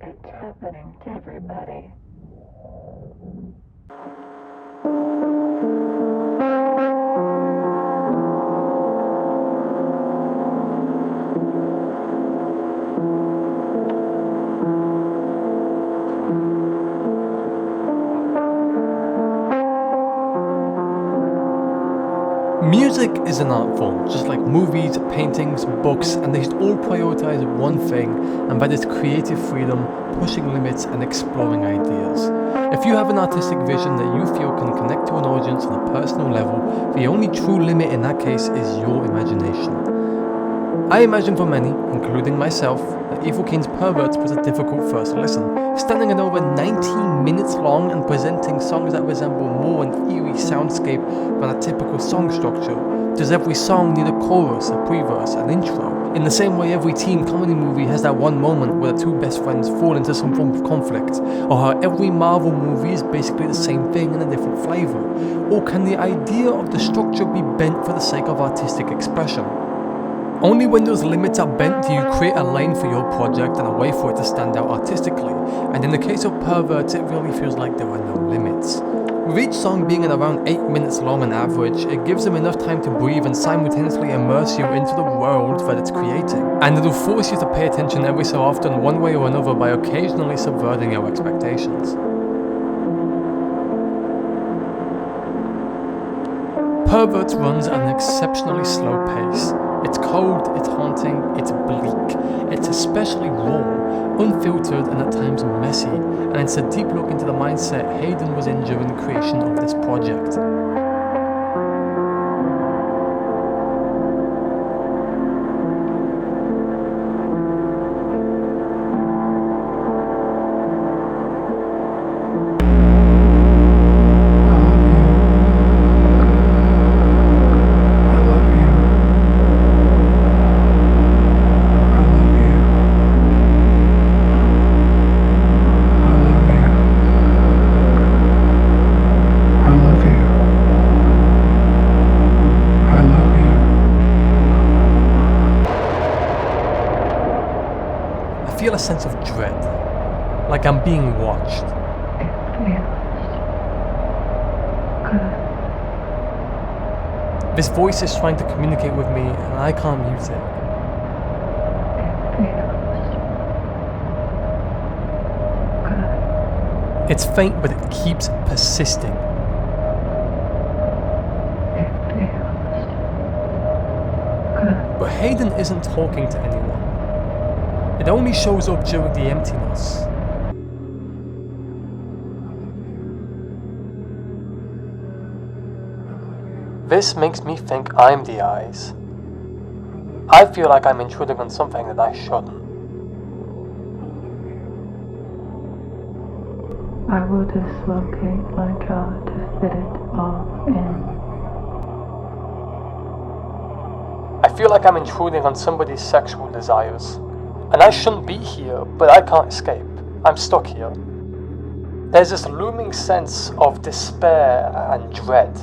It's happening to everybody. Music is an art form, just like movies, paintings, books, and they should all prioritize one thing, and that is creative freedom, pushing limits, and exploring ideas. If you have an artistic vision that you feel can connect to an audience on a personal level, the only true limit in that case is your imagination. I imagine for many, including myself, that Ethel Cain's Perverts was a difficult first listen, standing at over 19 minutes long and presenting songs that resemble more an eerie soundscape than a typical song structure. Does every song need a chorus, a pre-verse, an intro? In the same way every teen comedy movie has that one moment where the two best friends fall into some form of conflict, or how every Marvel movie is basically the same thing in a different flavor? Or can the idea of the structure be bent for the sake of artistic expression? Only when those limits are bent do you create a lane for your project and a way for it to stand out artistically, and in the case of Perverts it really feels like there are no limits. With each song being at around 8 minutes long on average, it gives them enough time to breathe and simultaneously immerse you into the world that it's creating, and it'll force you to pay attention every so often one way or another by occasionally subverting your expectations. Perverts runs at an exceptionally slow pace. It's cold, it's haunting, it's bleak. It's especially raw, unfiltered, and at times messy, and it's a deep look into the mindset Hayden was in during the creation of this project. I feel a sense of dread, like I'm being watched. This voice is trying to communicate with me and I can't mute it. It's faint, but it keeps persisting. But Hayden isn't talking to anyone. It only shows up during the emptiness. This makes me think I'm the eyes. I feel like I'm intruding on something that I shouldn't. I will dislocate my jaw to fit it all in. I feel like I'm intruding on somebody's sexual desires. And I shouldn't be here, but I can't escape. I'm stuck here. There's this looming sense of despair and dread.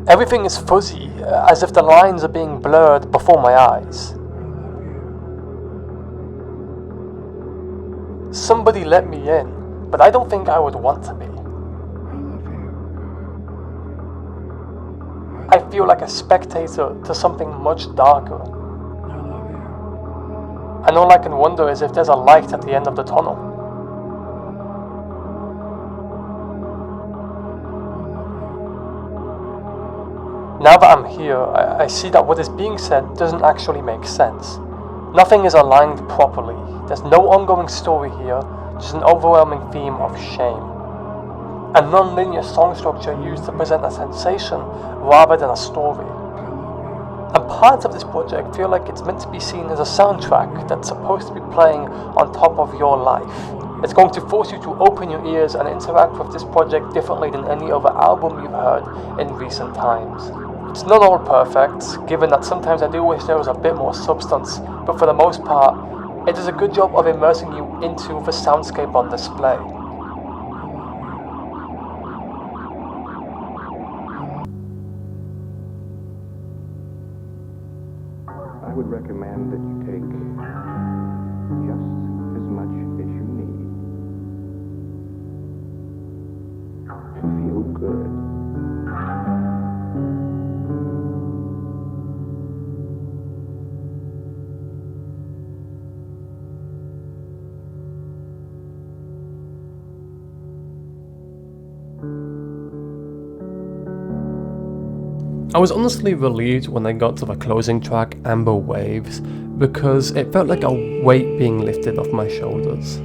Everything is fuzzy, as if the lines are being blurred before my eyes. Somebody let me in, but I don't think I would want to be. I feel like a spectator to something much darker. And all I can wonder is if there's a light at the end of the tunnel. Now that I'm here, I see that what is being said doesn't actually make sense. Nothing is aligned properly. There's no ongoing story here, just an overwhelming theme of shame. A non-linear song structure used to present a sensation rather than a story. And parts of this project feel like it's meant to be seen as a soundtrack that's supposed to be playing on top of your life. It's going to force you to open your ears and interact with this project differently than any other album you've heard in recent times. It's not all perfect, given that sometimes I do wish there was a bit more substance, but for the most part, it does a good job of immersing you into the soundscape on display. I would recommend that you take just as much as you need. good. I was honestly relieved when I got to the closing track, Amber Waves, because it felt like a weight being lifted off my shoulders.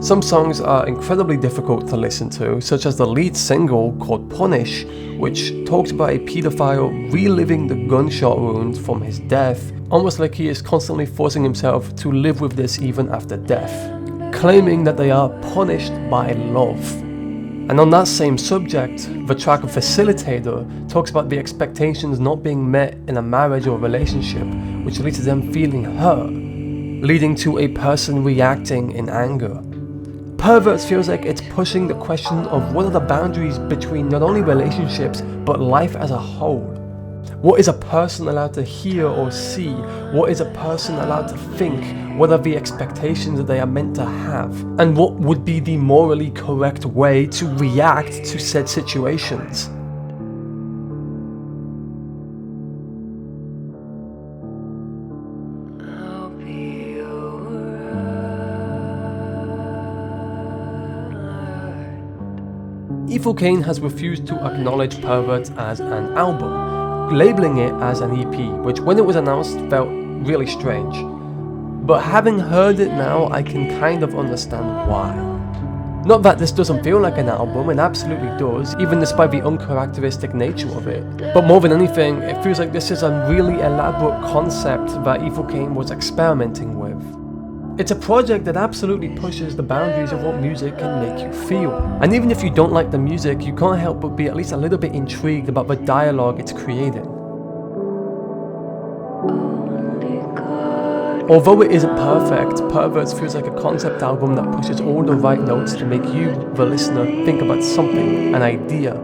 Some songs are incredibly difficult to listen to, such as the lead single called Punish, which talks about a paedophile reliving the gunshot wounds from his death, almost like he is constantly forcing himself to live with this even after death, claiming that they are punished by love. And on that same subject, the track Facilitator talks about the expectations not being met in a marriage or relationship, which leads to them feeling hurt, leading to a person reacting in anger. Perverts feels like it's pushing the question of what are the boundaries between not only relationships, but life as a whole. What is a person allowed to hear or see? What is a person allowed to think? What are the expectations that they are meant to have? And what would be the morally correct way to react to said situations? Ethel Cain has refused to acknowledge Perverts as an album, labeling it as an EP, which when it was announced felt really strange. But having heard it now, I can kind of understand why. Not that this doesn't feel like an album, it absolutely does, even despite the uncharacteristic nature of it. But more than anything, it feels like this is a really elaborate concept that Ethel Cain was experimenting with. It's a project that absolutely pushes the boundaries of what music can make you feel. And even if you don't like the music, you can't help but be at least a little bit intrigued about the dialogue it's creating. Although it isn't perfect, Perverts feels like a concept album that pushes all the right notes to make you, the listener, think about something, an idea.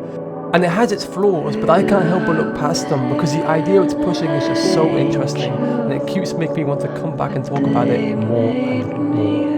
And it has its flaws, but I can't help but look past them because the idea it's pushing is just so interesting and it keeps making me want to come back and talk about it more and more.